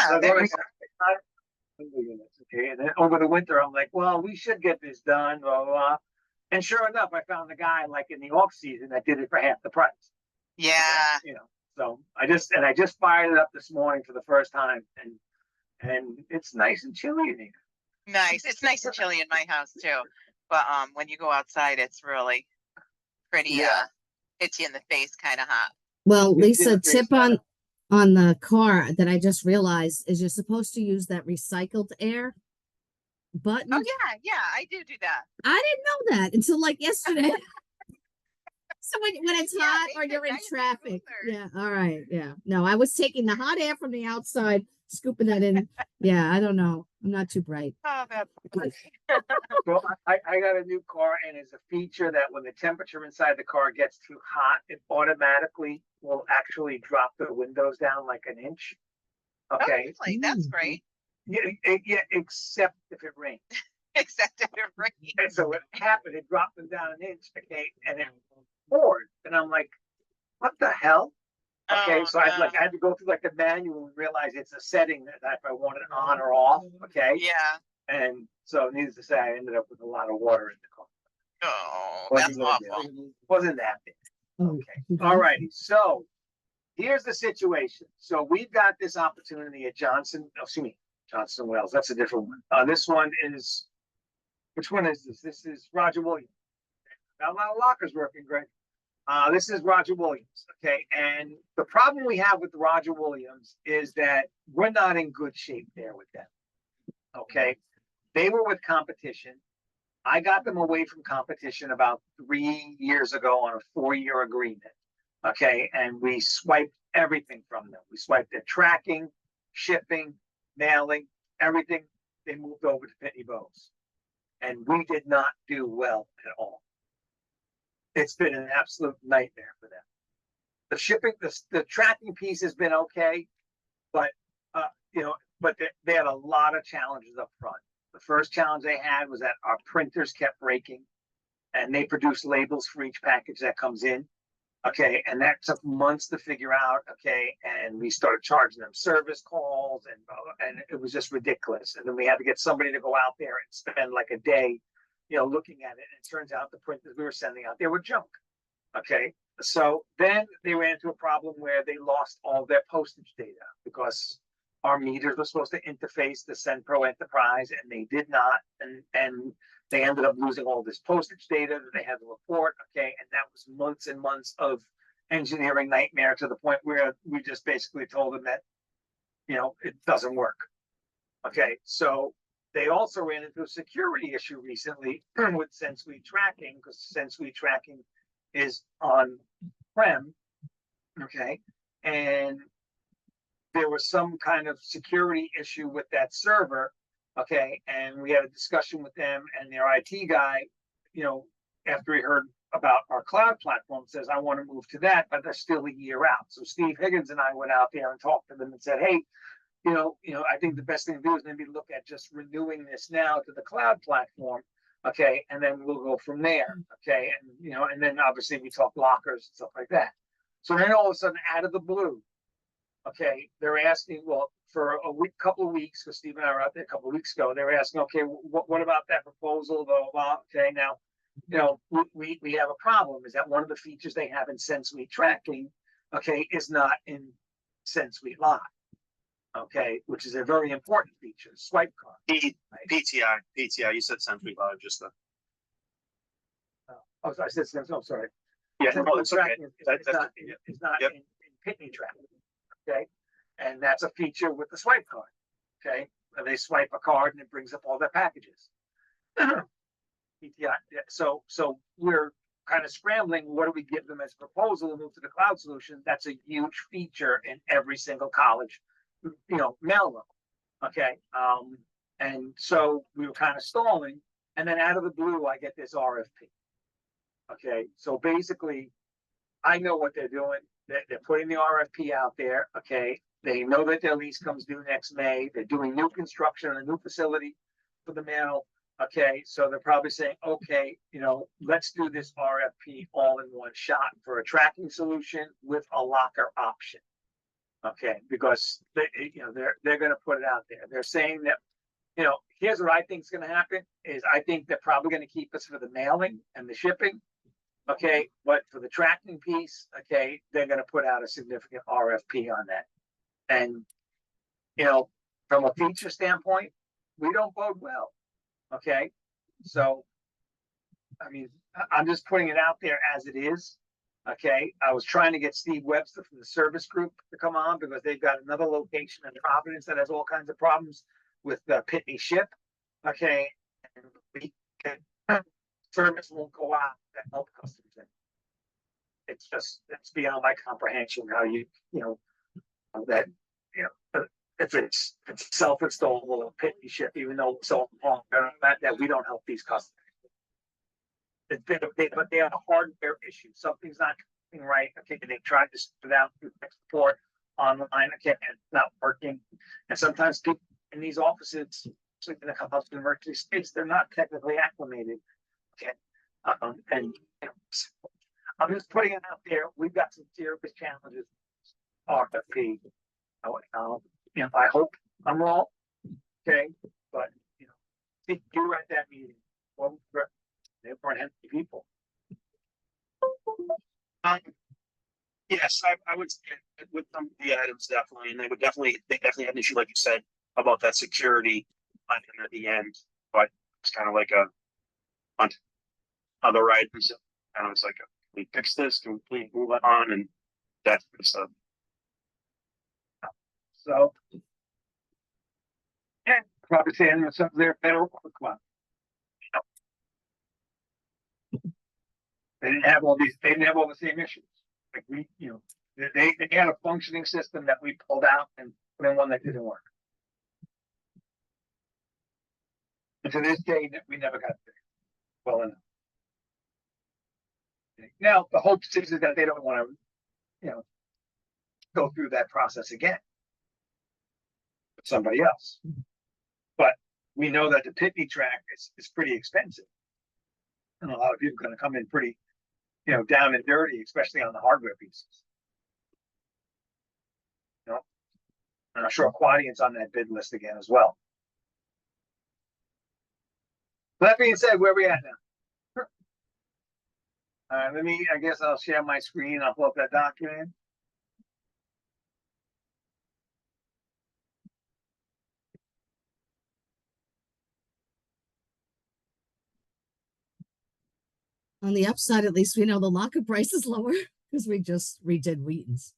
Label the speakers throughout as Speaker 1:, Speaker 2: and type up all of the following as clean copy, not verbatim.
Speaker 1: Yeah.
Speaker 2: Okay, and then over the winter, I'm like, well, we should get this done, blah, blah, blah. And sure enough, I found a guy like in the off season that did it for half the price.
Speaker 1: Yeah.
Speaker 2: You know, so I just fired it up this morning for the first time, and it's nice and chilly in here.
Speaker 1: Nice. It's nice and chilly in my house too. But when you go outside, it's really pretty hits you in the face kind of hot.
Speaker 3: Well, Lisa, tip on the car that I just realized is you're supposed to use that recycled air button.
Speaker 1: Oh yeah, I do that.
Speaker 3: I didn't know that until like yesterday. So when it's hot or you're in traffic. Yeah, all right. Yeah. No, I was taking the hot air from the outside, scooping that in. Yeah, I don't know. I'm not too bright.
Speaker 1: Oh, that's funny.
Speaker 2: Well, I got a new car, and it's a feature that when the temperature inside the car gets too hot, it automatically will actually drop the windows down like an inch. Okay.
Speaker 1: Oh, really? That's great.
Speaker 2: Yeah, except if it rains.
Speaker 1: Except if it rains.
Speaker 2: And so what happened, it dropped them down an inch, okay, and it poured. And I'm like, what the hell? Okay, so I had to go through like the manual and realize it's a setting that if I want it on or off, okay?
Speaker 1: Yeah.
Speaker 2: And so needless to say, I ended up with a lot of water in the car.
Speaker 1: Oh, that's awful.
Speaker 2: Wasn't that big. Okay. All righty. So here's the situation. So we've got this opportunity at Johnson Wells. That's a different one. This one is, which one is this? This is Roger Williams. Got a lot of lockers working, Greg. This is Roger Williams. Okay. And the problem we have with Roger Williams is that we're not in good shape there with them. Okay. They were with competition. I got them away from competition about 3 years ago on a 4-year agreement. Okay. And we swiped everything from them. We swiped their tracking, shipping, mailing, everything. They moved over to Pitney Bowes. And we did not do well at all. It's been an absolute nightmare for them. The shipping, the tracking piece has been okay, but they had a lot of challenges up front. The first challenge they had was that our printers kept breaking, and they produce labels for each package that comes in. Okay, and that took months to figure out. Okay, and we started charging them service calls, and it was just ridiculous. And then we had to get somebody to go out there and spend like a day, looking at it. And it turns out the printers we were sending out there were junk. Okay, so then they ran into a problem where they lost all their postage data because our meters were supposed to interface to SendPro Enterprise, and they did not. And they ended up losing all this postage data that they had to report. Okay, and that was months and months of engineering nightmare to the point where we just basically told them that, it doesn't work. Okay, so they also ran into a security issue recently with SendSuite tracking, because SendSuite tracking is on-prem. Okay, and there was some kind of security issue with that server. Okay, and we had a discussion with them, and their IT guy, after he heard about our cloud platform, says, I want to move to that, but they're still a year out. So Steve Higgins and I went out there and talked to them and said, hey, I think the best thing to do is maybe look at just renewing this now to the cloud platform. Okay, and then we'll go from there. Okay, and and then obviously we talk lockers and stuff like that. So then all of a sudden, out of the blue, okay, they're asking, well, for couple of weeks, because Steve and I were out there a couple of weeks ago, they were asking, okay, what about that proposal? Blah, blah, blah. Okay, now, we have a problem. Is that one of the features they have in SendSuite tracking, okay, is not in SendSuite Live, okay, which is a very important feature, swipe card.
Speaker 4: PTI, you said SendSuite Live just then.
Speaker 2: I said SendSuite, no, sorry.
Speaker 4: Yeah, no, it's okay.
Speaker 2: It's not in Pitney tracking, okay? And that's a feature with the swipe card, okay? And they swipe a card and it brings up all their packages. PTI. So we're kind of scrambling. What do we give them as a proposal to move to the cloud solution? That's a huge feature in every single college, mailroom, okay? And so we were kind of stalling, and then out of the blue, I get this RFP. Okay, so basically, I know what they're doing. They're putting the RFP out there. Okay, they know that their lease comes due next May. They're doing new construction on a new facility for the mail. Okay, so they're probably saying, okay, let's do this RFP all in one shot for a tracking solution with a locker option. Okay, because they're gonna put it out there. They're saying that, here's what I think is gonna happen is I think they're probably gonna keep us for the mailing and the shipping. Okay, but for the tracking piece, okay, they're gonna put out a significant RFP on that. And, from a feature standpoint, we don't bode well. Okay, so, I mean, I'm just putting it out there as it is. Okay, I was trying to get Steve Webster from the service group to come on because they've got another location in Providence that has all kinds of problems with the Pitney ship. Okay, and we can, service won't go out to help customers. It's beyond my comprehension how that if it's self-installable Pitney ship, even though it's so long that we don't help these customers. But they have a hardware issue. Something's not coming right. Okay, they tried to spit it out through tech support online. Okay, and it's not working. And sometimes people in these offices, especially in the house emergency space, they're not technically acclimated. Okay, and I'm just putting it out there. We've got some serious challenges. RFP. I hope I'm wrong. Okay, but you were at that meeting. Well, they weren't empty people.
Speaker 4: Yes, I would say with some of the items definitely, and they definitely had an issue, like you said, about that security item at the end. But it's kind of like a bunch of other items. And it's like, can we fix this? Can we move it on? And that kind of stuff.
Speaker 2: So, yeah, probably saying some of their federal requirements. They didn't have all the same issues. Like they had a functioning system that we pulled out and put in one that didn't work. And to this day, we never got fixed well enough. Now the hope is that they don't want to, go through that process again with somebody else. But we know that the Pitney track is pretty expensive, and a lot of people are going to come in pretty, down and dirty, especially on the hardware pieces. And I'm sure Quadient's on that bid list again as well. That being said, where are we at now? I guess I'll share my screen. I'll pull up that document.
Speaker 3: On the upside, at least we know the locker price is lower because we just redid Wheaton's.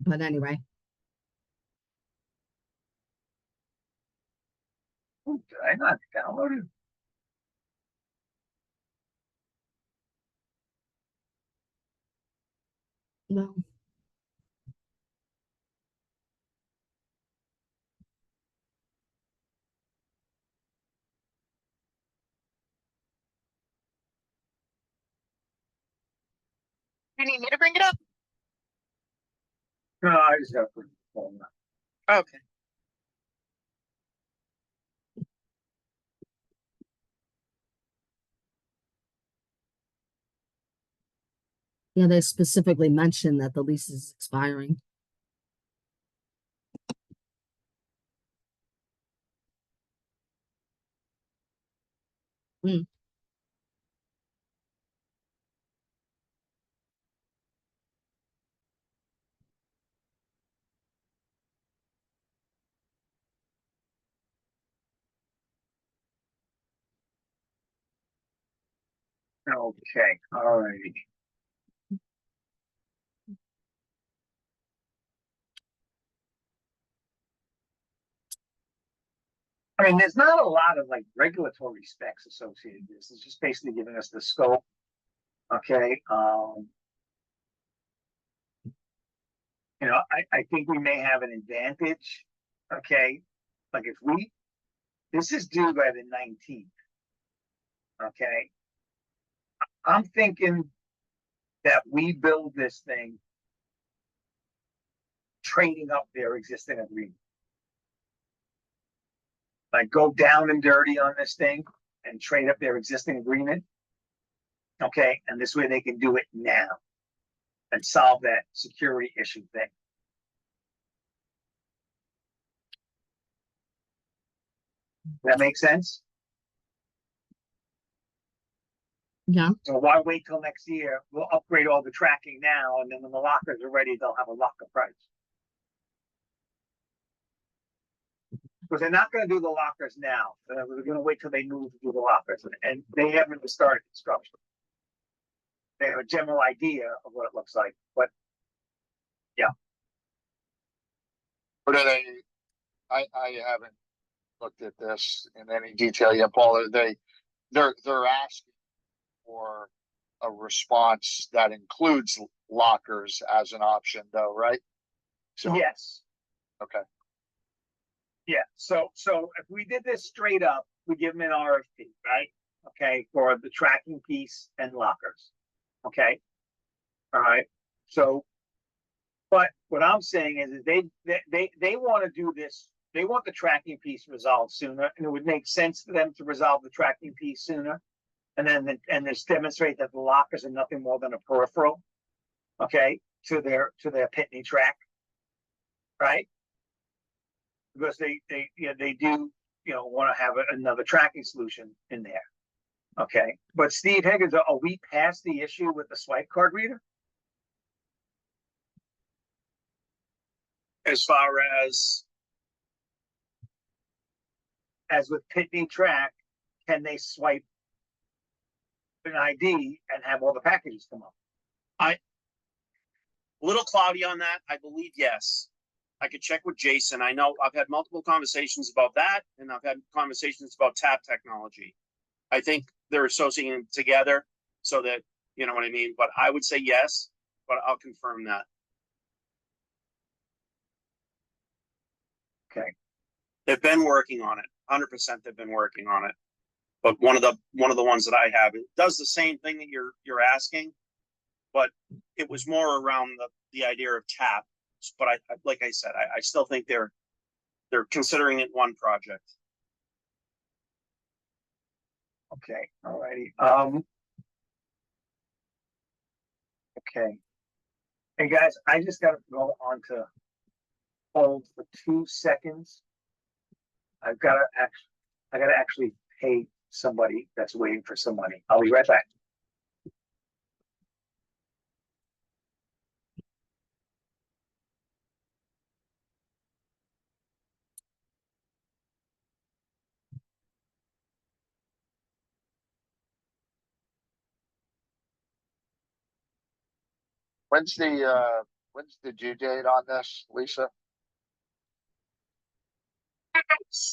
Speaker 3: But anyway.
Speaker 2: Did I not download it?
Speaker 3: No.
Speaker 1: You need me to bring it up?
Speaker 2: No, I just got to put the phone up.
Speaker 1: Okay.
Speaker 3: Yeah, they specifically mentioned that the lease is expiring. Hmm.
Speaker 2: Okay, all right. I mean, there's not a lot of regulatory specs associated with this. It's just basically giving us the scope. Okay. I think we may have an advantage. Okay. Like this is due by the 19th. Okay. I'm thinking that we build this thing trading up their existing agreement. Like go down and dirty on this thing and trade up their existing agreement. Okay, and this way they can do it now. and solve that security issue thing. That makes sense?
Speaker 3: Yeah.
Speaker 2: So why wait till next year? We'll upgrade all the tracking now, and then when the lockers are ready, they'll have a locker price. Because they're not gonna do the lockers now. We're gonna wait till they move to do the lockers, and they haven't even started construction. They have a general idea of what it looks like, but
Speaker 5: But I haven't looked at this in any detail yet, Paul. They're asking for a response that includes lockers as an option, though, right? So
Speaker 2: yes.
Speaker 5: okay,
Speaker 2: Yeah, so if we did this straight up, we give them an RFP, right? Okay, for the tracking piece and lockers. Okay. All right. So, but what I'm saying is they want to do this. They want the tracking piece resolved sooner, and it would make sense for them to resolve the tracking piece sooner, and then just demonstrate that the lockers are nothing more than a peripheral, okay, to their Pitney track, right? Because they do want to have another tracking solution in there. Okay, but Steve Higgins, are we past the issue with the swipe card reader?
Speaker 4: As far
Speaker 2: As with Pitney Track, can they swipe an ID and have all the packages come up?
Speaker 4: a little cloudy on that, I believe, yes. I could check with Jason. I know I've had multiple conversations about that, and I've had conversations about tap technology. I think they're associating them together so that, you know what I mean? But I would say yes, but I'll confirm that.
Speaker 2: Okay.
Speaker 4: They've been working on it. 100% they've been working on it. But one of the ones that I have, it does the same thing that you're asking, but it was more around the idea of tap. But I like I said, I still think they're considering it one project.
Speaker 2: Okay, all righty. Okay. Hey guys, I just gotta go on to hold for 2 seconds. I gotta actually pay somebody that's waiting for some money. I'll be right back.
Speaker 5: when's the due date on this, Lisa?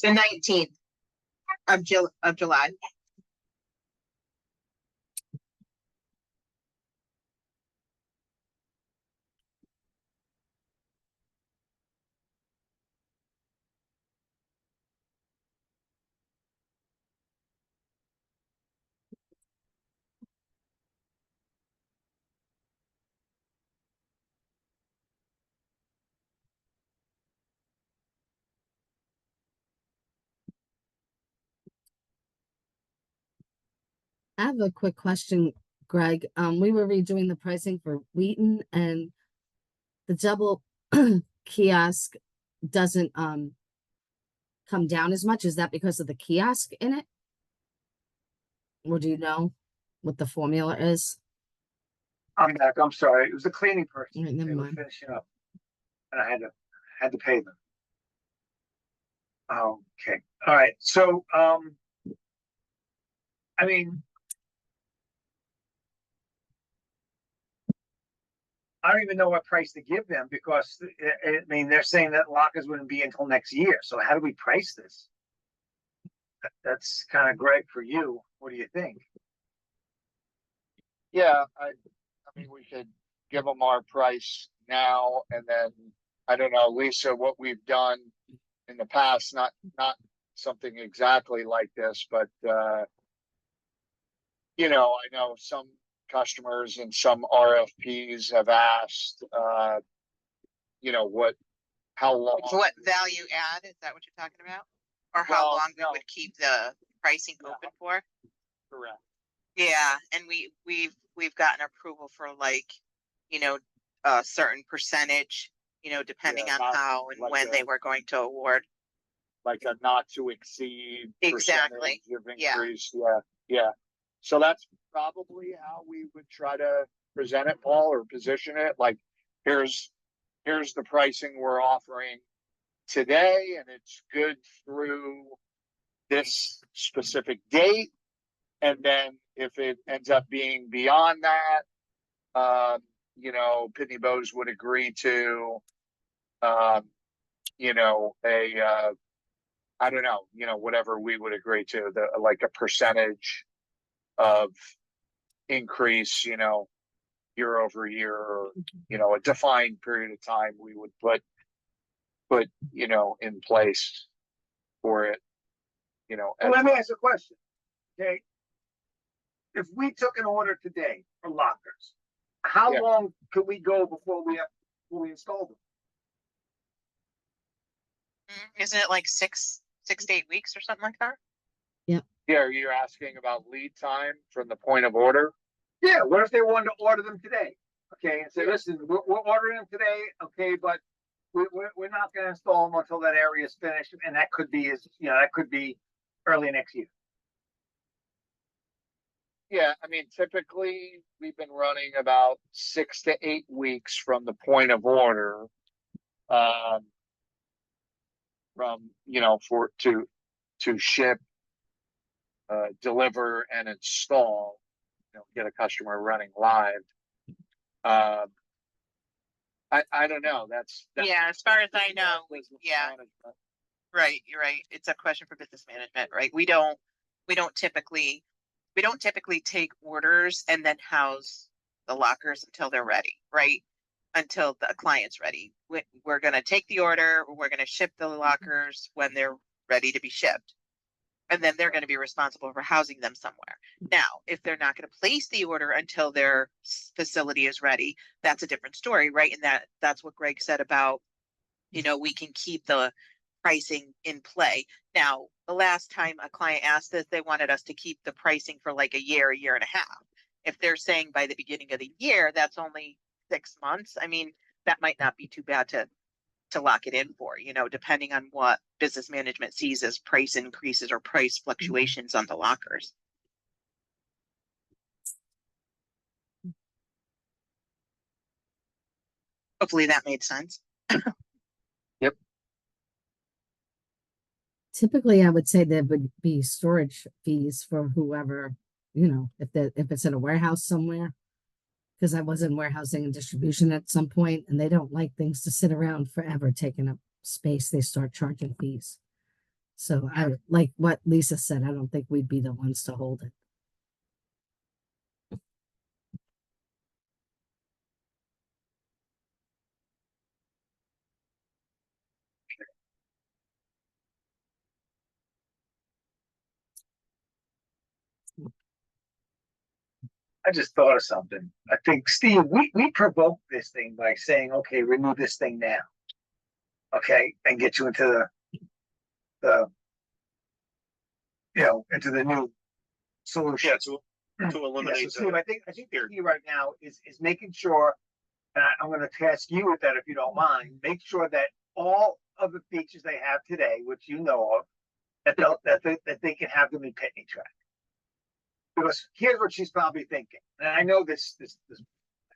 Speaker 1: The 19th of July.
Speaker 3: I have a quick question, Greg. We were redoing the pricing for Wheaton, and the double kiosk doesn't come down as much. Is that because of the kiosk in it? Or do you know what the formula is?
Speaker 2: I'm back. I'm sorry. It was the cleaning person.
Speaker 3: All right, never
Speaker 2: They were
Speaker 3: mind.
Speaker 2: finishing up, and I had to pay them. Okay. All right. So, I mean, I don't even know what price to give them because I mean they're saying that lockers wouldn't be until next year. So how do we price this? That's kind of Greg for you. What do you think?
Speaker 5: Yeah, I mean, we could give them our price now, and then I don't know, Lisa, what we've done in the past, not something exactly like this, but I know some customers and some RFPs have asked, how long.
Speaker 1: What value add, is that what you're talking about? Or how
Speaker 5: Well,
Speaker 1: long we
Speaker 5: no.
Speaker 1: would keep the pricing
Speaker 5: Yeah.
Speaker 1: open for?
Speaker 5: Correct.
Speaker 1: Yeah, and we've gotten approval for like you know, a certain percentage, depending
Speaker 5: Yeah,
Speaker 1: on
Speaker 5: not
Speaker 1: how and
Speaker 5: like
Speaker 1: when they
Speaker 5: a-
Speaker 1: were going to award.
Speaker 5: Like a not to exceed.
Speaker 1: Exactly.
Speaker 5: percentage of
Speaker 1: Yeah.
Speaker 5: increase. Yeah, yeah. So that's probably how we would try to present it, Paul, or position it. Like, here's the pricing we're offering today, and it's good through this specific date. And then if it ends up being beyond that, Pitney Bowes would agree to, I don't know, whatever we would agree to, like a percentage of increase, year over year, or, a defined period of time we would put, in place for it,
Speaker 2: Well, let me ask a question, okay? If we took an order today for lockers, how
Speaker 5: Yeah.
Speaker 2: long could we go before we install them?
Speaker 1: Isn't it like 6 to 8 weeks or something like that?
Speaker 5: Yeah, you're asking about lead time from the point of order?
Speaker 2: Yeah, what if they wanted to order them today? Okay, and say, listen, we're ordering them today, okay, but we're not gonna install them until that area is finished, and that could be early next year.
Speaker 5: Yeah, I mean, typically we've been running about 6 to 8 weeks from the point of order. From, to ship, deliver and install, get a customer running live. I don't know. That's
Speaker 1: Yeah, as far as I know,
Speaker 5: business
Speaker 1: yeah.
Speaker 5: management.
Speaker 1: Right, you're right. It's a question for business management, right? We don't typically take orders and then house the lockers until they're ready, right? Until the client's ready. We're going to take the order, we're going to ship the lockers when they're ready to be shipped. And then they're going to be responsible for housing them somewhere. Now, if they're not going to place the order until their facility is ready, that's a different story, right? And that's what Greg said about, we can keep the pricing in play. Now, the last time a client asked this, they wanted us to keep the pricing for like a year and a half. If they're saying by the beginning of the year, that's only 6 months. I mean, that might not be too bad to lock it in for, depending on what business management sees as price increases or price fluctuations on the lockers. Hopefully that made sense.
Speaker 3: Typically, I would say there would be storage fees for whoever, if it's in a warehouse somewhere. Because I was in warehousing and distribution at some point, and they don't like things to sit around forever taking up space. They start charging fees. So I like what Lisa said. I don't think we'd be the ones to hold it.
Speaker 2: I just thought of something. I think, Steve, we provoked this thing by saying, okay, renew this thing now. Okay, and get you into the into the new solution.
Speaker 4: Yeah, to eliminate.
Speaker 2: Yeah, so Steve, I think the key right now is making sure, and I'm going to task you with that if you don't mind. Make sure that all of the features they have today, which you know of, that they can have them in Pitney Track. Because here's what she's probably thinking, and I know this,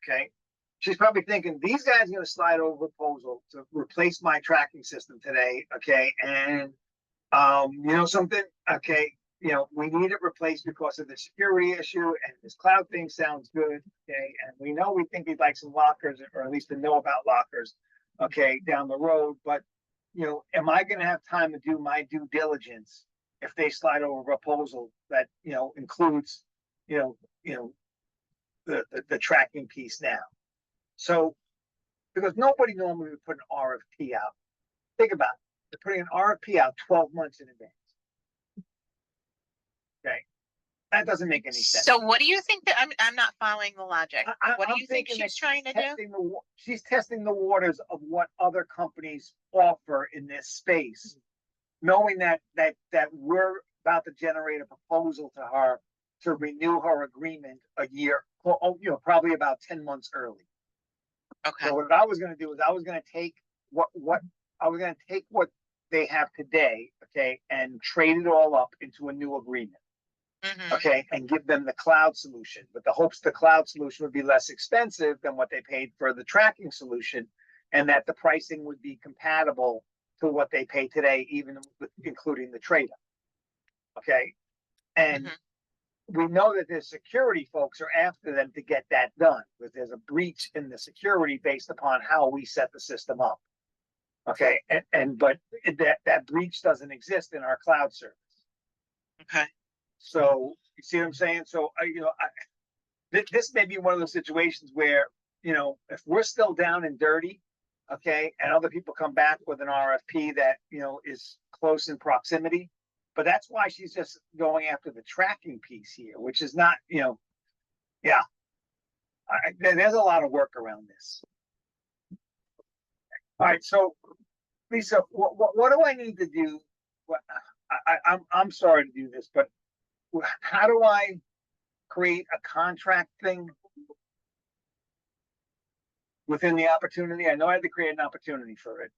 Speaker 2: okay? She's probably thinking these guys are going to slide over a proposal to replace my tracking system today, okay? And something, okay? We need it replaced because of the security issue, and this cloud thing sounds good, okay? And we think we'd like some lockers, or at least to know about lockers, okay, down the road. But am I going to have time to do my due diligence if they slide over a proposal that includes the tracking piece now? So because nobody normally would put an RFP out. Think about it. They're putting an RFP out 12 months in advance. Okay, that doesn't make any sense.
Speaker 1: So what do you think that I'm not following the logic? What do you think she's trying to do?
Speaker 2: She's testing the waters of what other companies offer in this space, knowing that we're about to generate a proposal to her to renew her agreement a year, probably about 10 months early.
Speaker 1: Okay.
Speaker 2: So what I was gonna do is I was gonna take what they have today, okay, and trade it all up into a new agreement.
Speaker 1: Mhm.
Speaker 2: Okay, and give them the cloud solution, with the hopes the cloud solution would be less expensive than what they paid for the tracking solution, and that the pricing would be compatible to what they pay today, even with including the trade-up. Okay, and
Speaker 1: Mhm.
Speaker 2: we know that the security folks are after them to get that done, because there's a breach in the security based upon how we set the system up. Okay, but that breach doesn't exist in our cloud service.
Speaker 1: Okay.
Speaker 2: So you see what I'm saying? So this may be one of those situations where, if we're still down and dirty, okay, and other people come back with an RFP that, is close in proximity, but that's why she's just going after the tracking piece here, which is not, yeah. There's a lot of work around this. All right, so Lisa, what do I need to do? I'm sorry to do this, but how do I create a contract thing within the opportunity? I know I had to create an opportunity for it.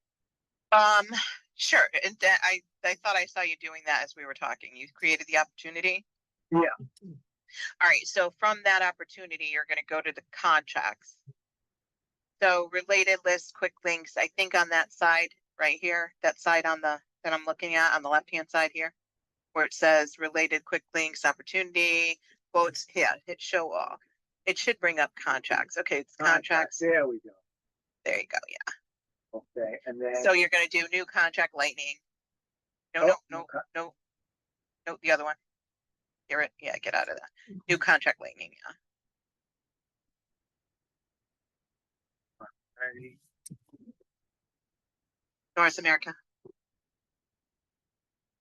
Speaker 1: Sure. And that I thought I saw you doing that as we were talking. You created the opportunity.
Speaker 2: Yeah.
Speaker 1: All right. So from that opportunity, you're going to go to the contracts. So related lists, quick links. I think on that side right here, that side that I'm looking at on the left-hand side here, where it says related quick links, opportunity, quotes. Yeah, hit show all. It should bring up contracts. Okay, it's contracts.
Speaker 2: There we go.
Speaker 1: There you go. Yeah.
Speaker 2: Okay, and then
Speaker 1: So you're going to do new contract lightning. No, the other one. Hear it? Yeah, get out of that. New contract lightning. Yeah. North America.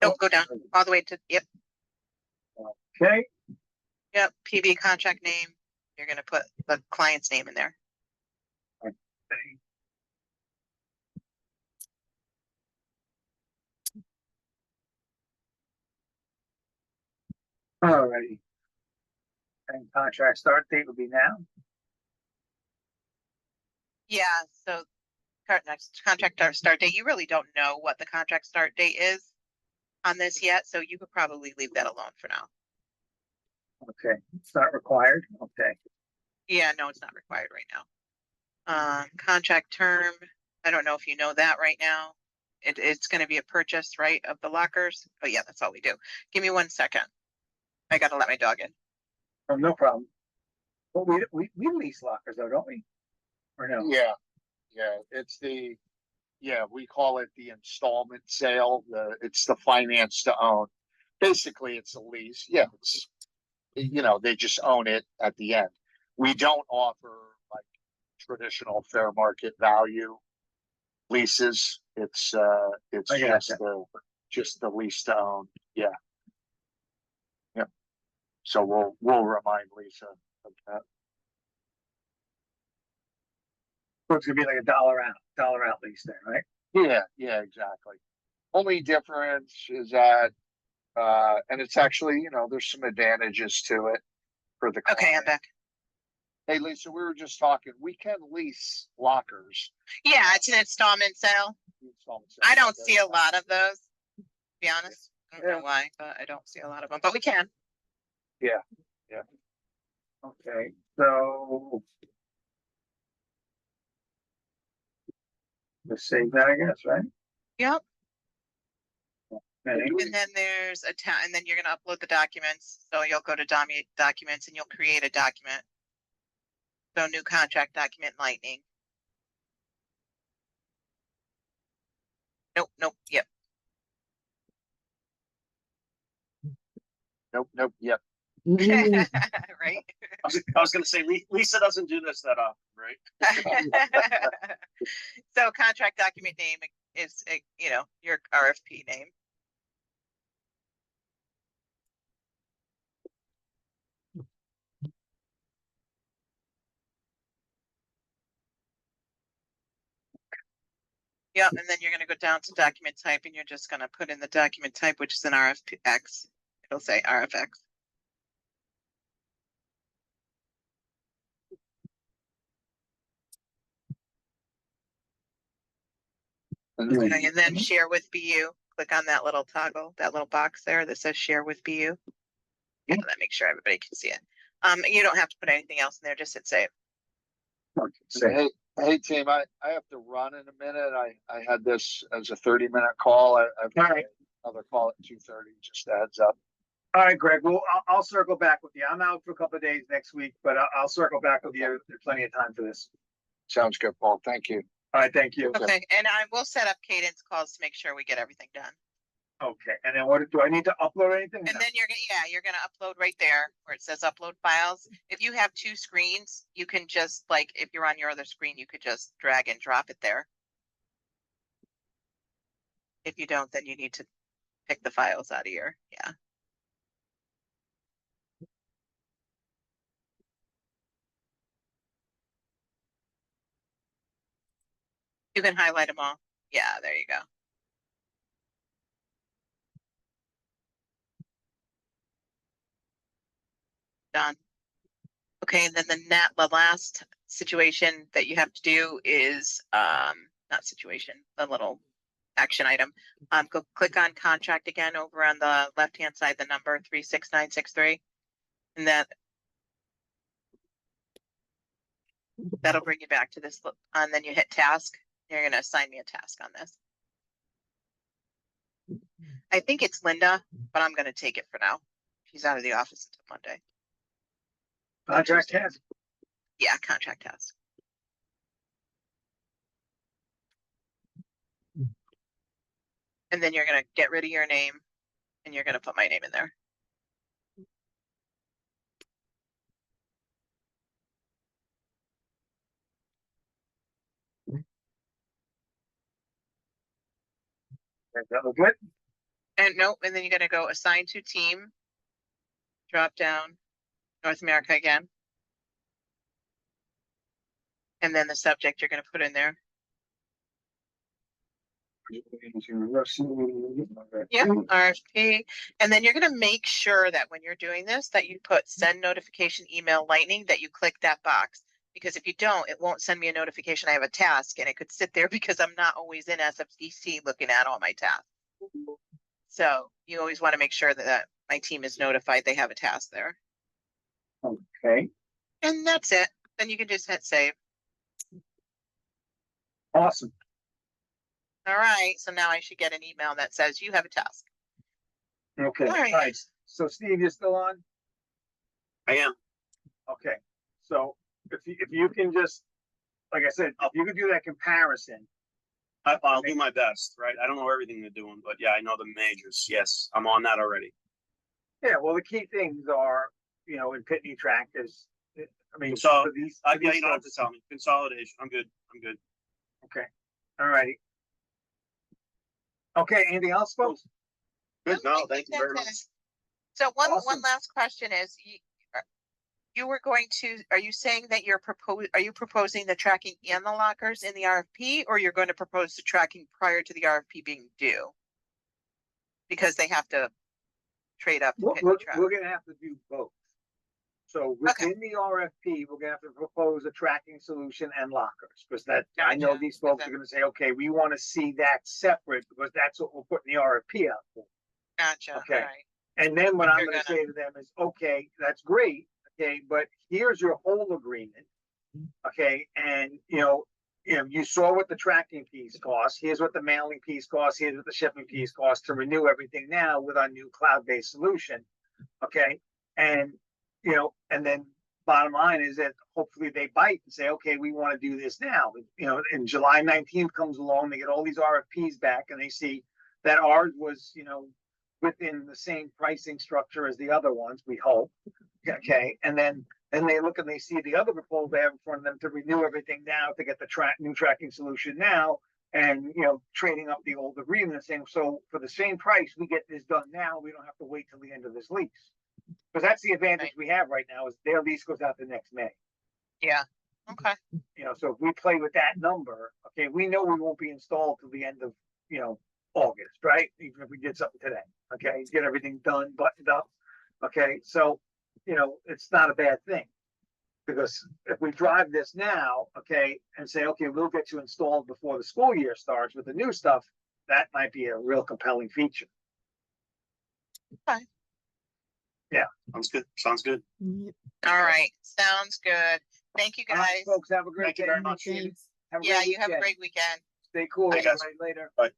Speaker 1: Nope, go down all the way to, yep.
Speaker 2: Okay.
Speaker 1: Yep, PB contract name. You're going to put the client's name in there.
Speaker 2: Alrighty. And contract start date will be now.
Speaker 1: Yeah, so next contract start date. You really don't know what the contract start date is on this yet, so you could probably leave that alone for now.
Speaker 2: Okay, it's not required. Okay.
Speaker 1: Yeah, no, it's not required right now. Contract term. I don't know if you know that right now. It's going to be a purchase, right, of the lockers. But yeah, that's all we do. Give me 1 second. I got to let my dog in.
Speaker 2: Oh, no problem. Well, we lease lockers though, don't we? Or no?
Speaker 5: Yeah, we call it the installment sale. It's the finance to own. Basically, it's a lease. Yeah, they just own it at the end. We don't offer like traditional fair market value leases. It's
Speaker 2: I gotcha.
Speaker 5: just the lease to own. Yeah. Yep. So we'll remind Lisa of that.
Speaker 2: So it's gonna be like a dollar out lease then, right?
Speaker 5: Yeah, exactly. Only difference is that and it's actually, there's some advantages to it for the client.
Speaker 1: Okay, I'm back.
Speaker 5: Hey Lisa, we were just talking. We can lease lockers.
Speaker 1: Yeah, it's an installment sale. I don't see a lot of those, to be honest. I don't know why, but I don't see a lot of them. But we can.
Speaker 2: Yeah. Okay, so let's save that, I guess, right?
Speaker 1: Yep.
Speaker 2: Okay.
Speaker 1: And then there's and then you're going to upload the documents. So you'll go to documents and you'll create a document. So new contract document lightning. Nope. Yep.
Speaker 5: Nope. Yep.
Speaker 1: Right.
Speaker 4: I was going to say Lisa doesn't do this that often, right?
Speaker 1: So contract document name is, your RFP name. Yep, and then you're going to go down to document type and you're just going to put in the document type, which is an RFX. It'll say RFX. Okay, and then share with BU. Click on that little toggle, that little box there that says share with BU.
Speaker 2: Yeah.
Speaker 1: That makes sure everybody can see it. You don't have to put anything else in there, just hit save.
Speaker 5: Say, hey, team, I have to run in a minute. I had this as a 30-minute call. I've got
Speaker 2: Alright.
Speaker 5: another call at 2:30, just a heads up.
Speaker 2: All right, Greg, well, I'll circle back with you. I'm out for a couple of days next week, but I'll circle back with you. There's plenty of time for this.
Speaker 5: Sounds good, Paul. Thank you.
Speaker 2: All right, thank you.
Speaker 5: Okay.
Speaker 1: Okay, and I will set up cadence calls to make sure we get everything done.
Speaker 2: Okay, and then what, do I need to upload anything?
Speaker 1: And then you're gonna upload right there where it says upload files. If you have two screens, you can just like, if you're on your other screen, you could just drag and drop it there. If you don't, then you need to pick the files out of your, yeah. You can highlight them all. Yeah, there you go. Done. Okay, and then the last situation that you have to do is, not situation, the little action item. Go click on contract again over on the left-hand side, the number 36963. And that'll bring you back to this, and then you hit task. You're gonna assign me a task on this. I think it's Linda, but I'm gonna take it for now. She's out of the office until Monday.
Speaker 2: Contract task.
Speaker 1: Yeah, contract task. And then you're gonna get rid of your name and you're gonna put my name in there.
Speaker 2: Does that look good?
Speaker 1: And nope, and then you're gonna go assign to team. Drop down North America again. And then the subject you're gonna put in there. Yep, RFP. And then you're gonna make sure that when you're doing this, that you put send notification email lightning, that you click that box. Because if you don't, it won't send me a notification I have a task, and it could sit there because I'm not always in SFCC looking at all my tasks. So you always want to make sure that my team is notified they have a task there.
Speaker 2: Okay,
Speaker 1: And that's it. Then you can just hit save.
Speaker 2: awesome.
Speaker 1: All right, so now I should get an email that says you have a task.
Speaker 2: Okay,
Speaker 1: All right.
Speaker 2: all right. So Steve, you're still on?
Speaker 4: I am.
Speaker 2: Okay, so if you can just, like I said, if you could do that comparison.
Speaker 4: I'll do my best, right? I don't know everything they're doing, but yeah, I know the majors. Yes, I'm on that already.
Speaker 2: Yeah, well, the key things are, you know, in Pitney track is, I mean,
Speaker 4: So,
Speaker 2: for these.
Speaker 4: Yeah,
Speaker 2: for
Speaker 4: you
Speaker 2: these
Speaker 4: don't have to
Speaker 2: folks-
Speaker 4: tell me. Consolidation. I'm good.
Speaker 2: Okay, all righty. Okay, anything else, folks?
Speaker 4: Good.
Speaker 1: No, I
Speaker 4: No, thank
Speaker 1: think
Speaker 4: you very
Speaker 1: that's
Speaker 4: much.
Speaker 1: it. So one
Speaker 2: Awesome.
Speaker 1: last question is, you were going to, are you saying that are you proposing the tracking and the lockers in the RFP, or you're going to propose the tracking prior to the RFP being due? Because they have to trade up to Pitney track.
Speaker 2: We're gonna have to do both. So within the RFP, we're gonna have to propose a tracking solution and lockers, because that, I know
Speaker 1: Gotcha.
Speaker 2: these folks
Speaker 1: Okay.
Speaker 2: are gonna say, okay, we wanna see that separate, because that's what we're putting the RFP out for.
Speaker 1: Gotcha,
Speaker 2: Okay.
Speaker 1: alright.
Speaker 2: And then what I'm
Speaker 1: You're
Speaker 2: gonna
Speaker 1: gonna-
Speaker 2: say to them is, okay, that's great, okay, but here's your whole agreement. Okay, and you saw what the tracking piece costs, here's what the mailing piece costs, here's what the shipping piece costs to renew everything now with our new cloud-based solution. Okay, and and then bottom line is that hopefully they bite and say, okay, we want to do this now. And July 19th comes along, they get all these RFPs back and they see that ours was, within the same pricing structure as the other ones, we hope. Okay, and then they look and they see the other proposal they have in front of them to renew everything now, to get the new tracking solution now, and trading up the old agreement and saying, so for the same price, we get this done now, we don't have to wait till the end of this lease. Because that's the advantage we have right now, is their lease goes out the next May.
Speaker 1: Yeah, okay,
Speaker 2: So if we play with that number, okay, we know we won't be installed till the end of, August, right? Even if we did something today, okay, get everything done, buttoned up. Okay, so, it's not a bad thing. Because if we drive this now, okay, and say, okay, we'll get you installed before the school year starts with the new stuff, that might be a real compelling feature.
Speaker 4: Sounds good. Sounds good.
Speaker 1: All right, sounds good. Thank you
Speaker 2: All right,
Speaker 1: guys.
Speaker 2: folks, have a great
Speaker 4: Thank you
Speaker 2: day.
Speaker 4: very much.
Speaker 3: Thanks.
Speaker 2: Have a
Speaker 1: Yeah,
Speaker 2: great
Speaker 1: you have a
Speaker 2: weekend.
Speaker 1: great weekend.
Speaker 2: Stay cool.
Speaker 4: Hey, guys.
Speaker 2: Later.
Speaker 4: Bye.